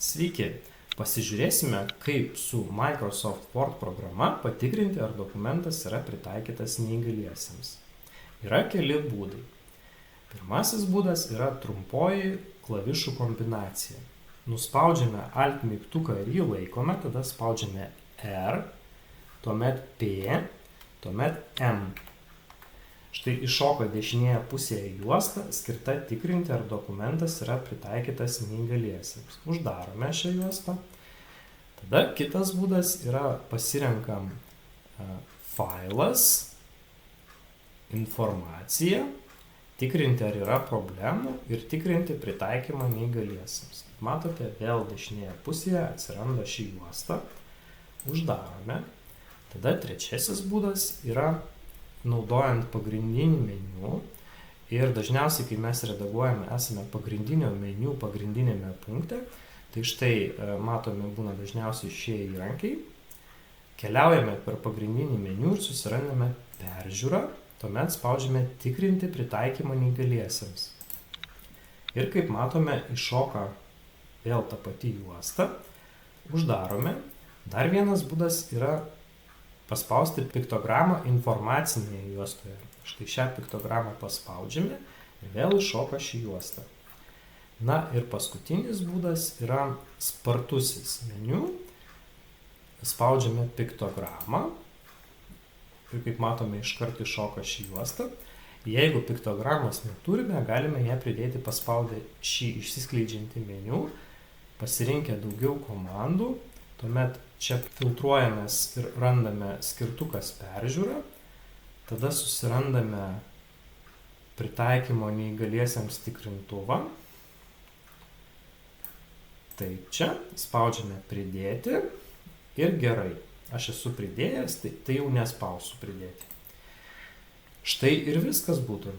Sveiki! Pasižiūrėsime, kaip su Microsoft Word programa patikrinti, ar dokumentas yra pritaikytas neįgaliesiems. Yra keli būdai. Pirmasis būdas yra trumpoji klavišų kombinacija. Nuspaudžiame Alt mygtuką ir jį laikome, tada spaudžiame R, tuomet P, tuomet M. Štai iššoka dešinėje pusėje juosta, skirta tikrinti, ar dokumentas yra pritaikytas neįgaliesiems. Uždarome šią juostą. Tada kitas būdas yra pasirenkam failas, informacija, tikrinti, ar yra problemų ir tikrinti pritaikymą neįgaliesiems. Matote, vėl dešinėje pusėje atsiranda ši juosta. Uždarome. Tada trečiasis būdas yra naudojant pagrindinį meniu ir dažniausiai, kai mes redaguojame, esame pagrindinio meniu pagrindinėme punkte, tai štai matome būna dažniausiai šie įrankiai. Keliaujame per pagrindinį meniu ir susirandame peržiūrą, tuomet spaudžiame tikrinti pritaikymą neįgaliesiems. Ir kaip matome, iššoka vėl ta pati juosta, uždarome. Dar vienas būdas yra paspausti piktogramą informacinėje juostoje. Štai šią piktogramą paspaudžiame ir vėl iššoka šį juostą. Na ir paskutinis būdas yra spartusis meniu. Spaudžiame piktogramą ir kaip matome, iškart iššoka šį juostą. Jeigu piktogramos neturime, galime ją pridėti paspaudę šį išsiskleidžiantį meniu, pasirinkę daugiau komandų. Tuomet čia filtruojamės ir randame skirtukas peržiūrą, tada susirandame pritaikymo neįgaliesiems tikrintuvą. Taip, čia spaudžiame pridėti ir gerai. Aš esu pridėjęs, tai jau nespausiu pridėti. Štai ir viskas būtų.